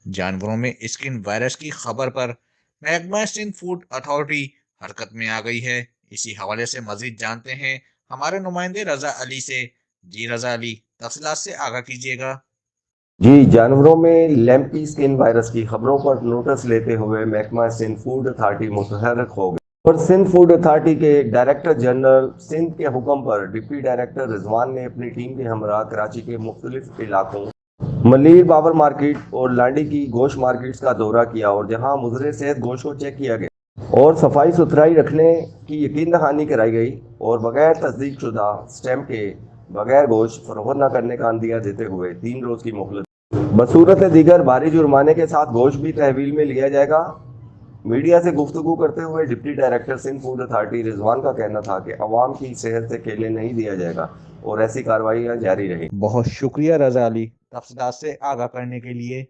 جانوروں میں skin virus کی خبر پر محکمہ سندھ فوڈ اتھارٹی حرکت میں آ گئی ہے۔ اسی حوالے سے مزید جانتے ہیں ہمارے نمائندے رضا علی سے۔ جی رضا علی، تفصیلات سے آگاہ کیجیے گا۔ جی، جانوروں میں لیمپی اسکن وائرس کی خبروں پر نوٹس لیتے ہوئے محکمہ سندھ فوڈ اتھارٹی متحرک ہو گئی اور سندھ فوڈ اتھارٹی کے ڈائریکٹر جنرل سندھ کے حکم پر ڈپٹی ڈائریکٹر رضوان نے اپنی ٹیم کے ہمراہ کراچی کے مختلف علاقوں ملیر بابر مارکیٹ اور لانڈی کی گوشت مارکیٹس کا دورہ کیا، اور جہاں مضر صحت گوشت کو چیک کیا گیا اور صفائی ستھرائی رکھنے کی یقین دہانی کرائی گئی، اور بغیر تصدیق شدہ سٹیمپ کے بغیر گوشت فروخت نہ کرنے کا عندیہ دیتے ہوئے 3 روز کی مہلت بصورت دیگر بھاری جرمانے کے ساتھ گوشت بھی تحویل میں لیا جائے گا۔ میڈیا سے گفتگو کرتے ہوئے deputy director Sindh food authority Rizwan کا کہنا تھا کہ عوام کی صحت سے کھیلنے نہیں دیا جائے گا اور ایسی کارروائیاں جاری رہیں گی۔ بہت شکریہ رضا علی، تفصیلات سے آگاہ کرنے کے لیے۔